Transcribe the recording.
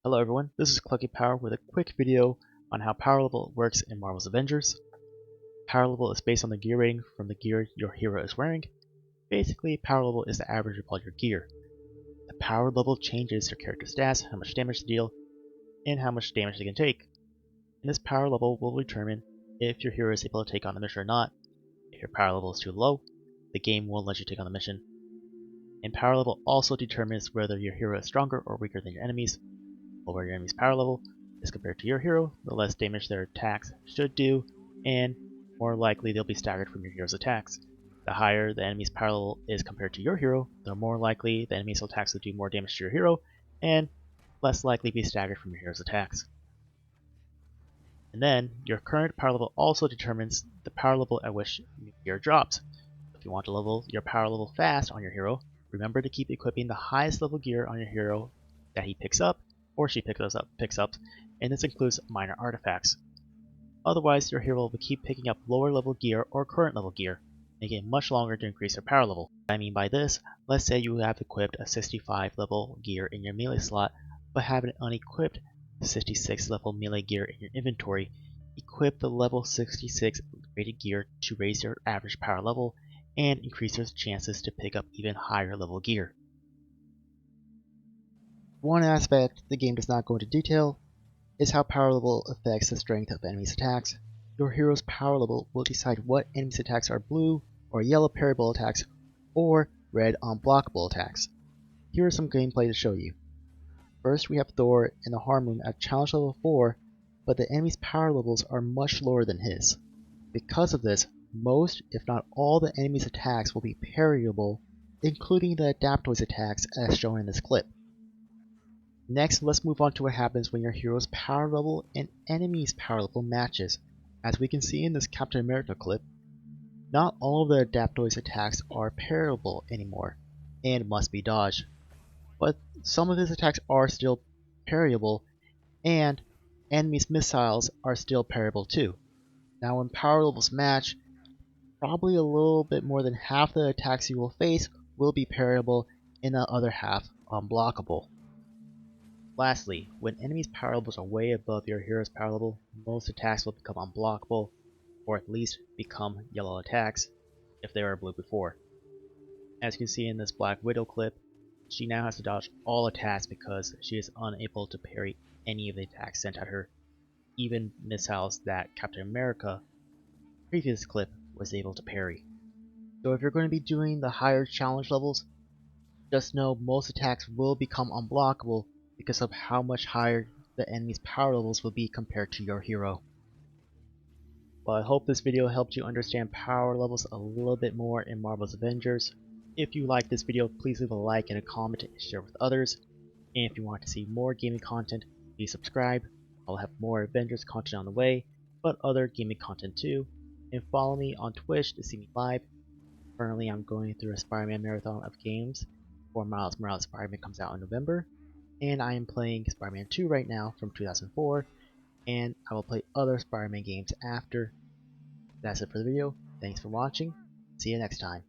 Hello everyone, this is Clucky Power with a quick video on how power level works in Marvel's Avengers. Power level is based on the gear rating from the gear your hero is wearing. Basically, power level is the average of all your gear. The power level changes your character's stats, how much damage to deal, and how much damage they can take. And this power level will determine if your hero is able to take on the mission or not. If your power level is too low, the game won't let you take on the mission. And power level also determines whether your hero is stronger or weaker than your enemies. The lower your enemy's power level is compared to your hero, the less damage their attacks should do, and more likely they'll be staggered from your hero's attacks. The higher the enemy's power level is compared to your hero, the more likely the enemy's attacks will do more damage to your hero, and less likely be staggered from your hero's attacks. And then, your current power level also determines the power level at which your gear drops. If you want to level your power level fast on your hero, remember to keep equipping the highest level gear on your hero that he picks up, or she picks up, and this includes minor artifacts. Otherwise, your hero will keep picking up lower level gear or current level gear, making it much longer to increase their power level. What I mean by this, let's say you have equipped a 65 level gear in your melee slot, but have an unequipped 66 level melee gear in your inventory. Equip the level 66 rated gear to raise your average power level and increase your chances to pick up even higher level gear. One aspect the game does not go into detail is how power level affects the strength of enemies' attacks. Your hero's power level will decide what enemies' attacks are blue or yellow parryable attacks or red unblockable attacks. Here is some gameplay to show you. First, we have Thor in the Harm Room at challenge level 4, but the enemy's power levels are much lower than his. Because of this, most, if not all, the enemy's attacks will be parryable, including the Adaptoid's attacks as shown in this clip. Next, let's move on to what happens when your hero's power level and enemy's power level matches. As we can see in this Captain America clip, not all of the Adaptoid's attacks are parryable anymore and must be dodged, but some of his attacks are still parryable, and enemy's missiles are still parryable too. Now when power levels match, probably a little bit more than half the attacks you will face will be parryable and the other half unblockable. Lastly, when enemies' power levels are way above your hero's power level, most attacks will become unblockable, or at least become yellow attacks, if they were blue before. As you can see in this Black Widow clip, she now has to dodge all attacks because she is unable to parry any of the attacks sent at her, even missiles that Captain America, previous clip, was able to parry. So if you're going to be doing the higher challenge levels, just know most attacks will become unblockable because of how much higher the enemy's power levels will be compared to your hero. Well, I hope this video helped you understand power levels a little bit more in Marvel's Avengers. If you like this video, please leave a like and a comment and share with others. And if you want to see more gaming content, please subscribe. I'll have more Avengers content on the way, but other gaming content too. And follow me on Twitch to see me live. Currently, I'm going through a Spider-Man marathon of games before Miles Morales Spider-Man comes out in November. And I am playing Spider-Man 2 right now from 2004, and I will play other Spider-Man games after. That's it for the video. Thanks for watching. See you next time.